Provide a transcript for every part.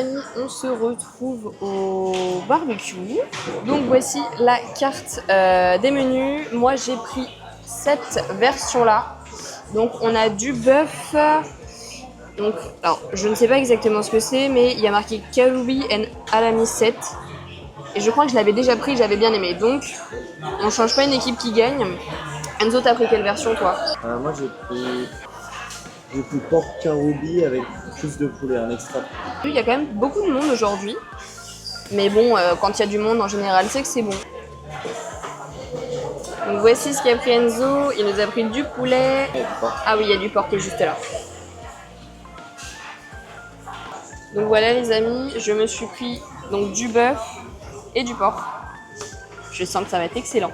amis, on se retrouve au barbecue. Donc voici la carte des menus. Moi j'ai pris cette version-là. Donc on a du bœuf. Donc, alors je ne sais pas exactement ce que c'est, mais il y a marqué Kaloubi and Alami 7. Et je crois que je l'avais déjà pris, j'avais bien aimé. Donc on change pas une équipe qui gagne. Enzo, t'as pris quelle version toi? Moi j'ai pris pork karoubi avec plus de poulet, un extra. Il y a quand même beaucoup de monde aujourd'hui. Mais bon, quand il y a du monde en général, c'est que c'est bon. Donc voici ce qu'a pris Enzo. Il nous a pris du poulet. Ah oui, il y a du porc qui est juste là. Donc voilà les amis, je me suis pris donc du bœuf et du porc. Je sens que ça va être excellent.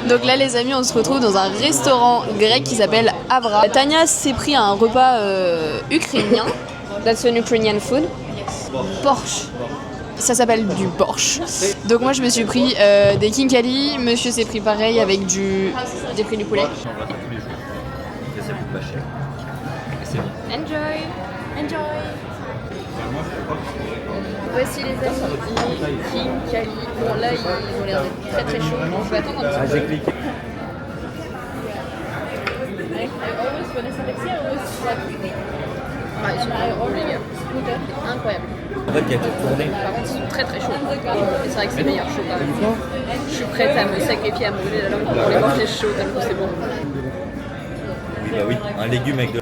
Donc là les amis, on se retrouve dans un restaurant grec qui s'appelle Avra. Tania s'est pris un repas ukrainien. That's an Ukrainian food. Borscht. Ça s'appelle du borscht. Donc moi je me suis pris des kinkali. Monsieur s'est pris pareil avec du... J'ai pris du poulet. On va tous les jours. Et ça coûte pas cher. Et c'est bon. Enjoy. Enjoy. Voici les amis, les kinkali. Bon là ils ont l'air d'être très très chauds, donc je vais attendre un petit peu. J'ai cliqué. Ah, ils sont vraiment les gars. Incroyable. En fait, il a été tourné. Par contre, ils sont très très chauds. Et c'est vrai que c'est meilleur chaud quand même. Je suis prête à me sacrifier, à me brûler la langue pour les manger chauds, tellement c'est bon. Bah oui, un légume avec de...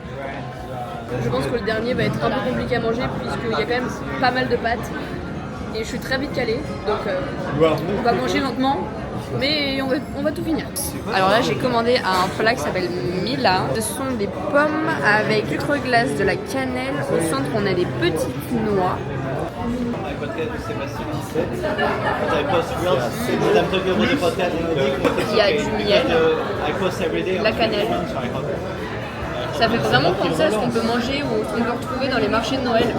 Je pense que le dernier va être un peu compliqué à manger puisqu'il y a quand même pas mal de pâtes. Et je suis très vite calée, donc on va manger lentement, mais on va tout finir. Alors là j'ai commandé un plat qui s'appelle Mila. Ce sont des pommes avec sucre glace, de la cannelle. Au centre on a des petites noix. Il y a du miel, de la cannelle. Ça fait vraiment penser à ce qu'on peut manger ou ce qu'on peut retrouver dans les marchés de Noël.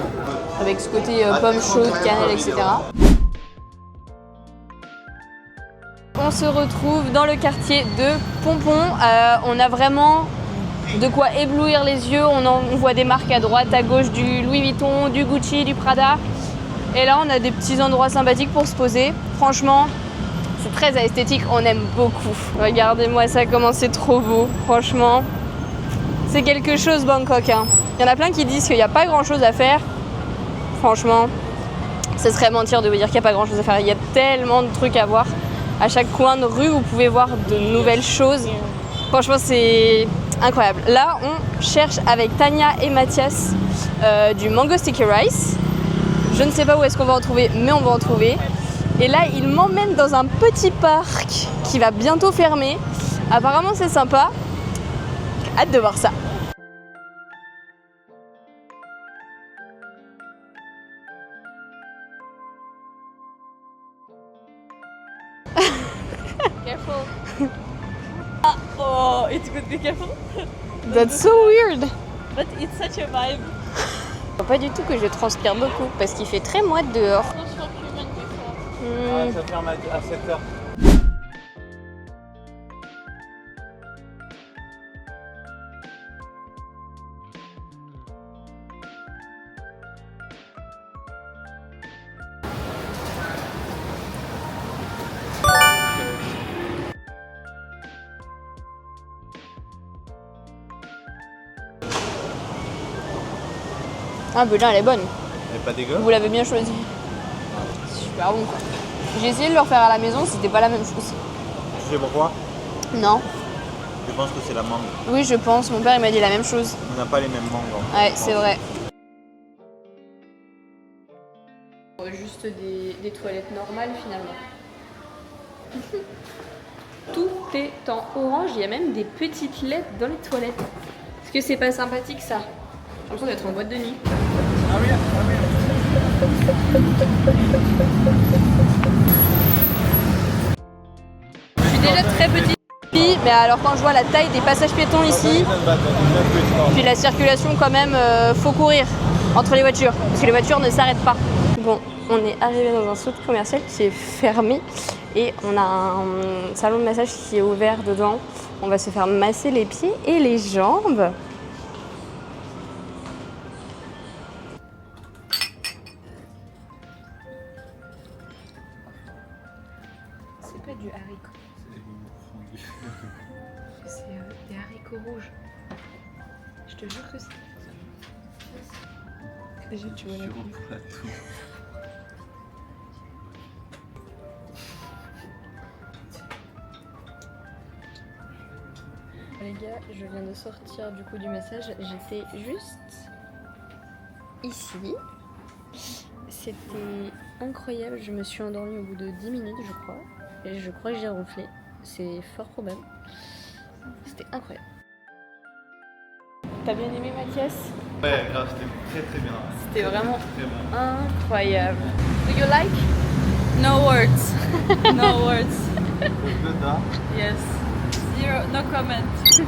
Avec ce côté pommes chaudes, cannelle, etc. On se retrouve dans le quartier de Pompon. On a vraiment de quoi éblouir les yeux. On voit des marques à droite, à gauche, du Louis Vuitton, du Gucci, du Prada. Et là, on a des petits endroits sympathiques pour se poser. Franchement, c'est très esthétique, on aime beaucoup. Regardez-moi ça, comment c'est trop beau, franchement. C'est quelque chose Bangkok. Hein. Il y en a plein qui disent qu'il n'y a pas grand-chose à faire. Franchement, ce serait mentir de vous dire qu'il n'y a pas grand-chose à faire. Il y a tellement de trucs à voir. À chaque coin de rue, vous pouvez voir de nouvelles choses. Franchement, c'est incroyable. Là, on cherche avec Tania et Mathias du mango sticky rice. Je ne sais pas où est-ce qu'on va en trouver, mais on va en trouver. Et là, ils m'emmènent dans un petit parc qui va bientôt fermer. Apparemment, c'est sympa. J'ai hâte de voir ça. Careful. Oh, it's good, be careful. That's so weird. But it's such a vibe. Pas du tout que je transpire beaucoup parce qu'il fait très moite dehors. Ça ferme à 7h. Ah, ben là, elle est bonne. Elle est pas dégueu. Vous l'avez bien choisi. Super bon quoi. J'ai essayé de le refaire à la maison, c'était pas la même chose. Tu sais pourquoi? Non. Je pense que c'est la mangue. Oui, je pense. Mon père il m'a dit la même chose. On n'a pas les mêmes mangues. Ouais, c'est vrai. Juste des toilettes normales finalement. Tout est en orange, il y a même des petites lettres dans les toilettes. Est-ce que c'est pas sympathique ça? J'ai l'impression d'être en boîte de nuit. Ah oui, ah oui. Je suis déjà très petite fille, mais alors quand je vois la taille des passages piétons ici, puis la circulation quand même, faut courir entre les voitures, parce que les voitures ne s'arrêtent pas. Bon, on est arrivé dans un centre commercial qui est fermé et on a un salon de massage qui est ouvert dedans. On va se faire masser les pieds et les jambes. C'est pas du haricot. C'est des haricots rouges. Je te jure que c'est. Déjà, tu vois la coupe. Les gars, je viens de sortir du coup du massage. J'étais juste ici. C'était incroyable. Je me suis endormie au bout de 10 minutes, je crois. Et je crois que j'ai ronflé. C'est fort probable. C'était incroyable. T'as bien aimé Mathias? Ouais, grave, c'était très très bien. C'était vraiment Très bon. incroyable. Do you like? No words. No words. Good, Yes. Zero. No comment.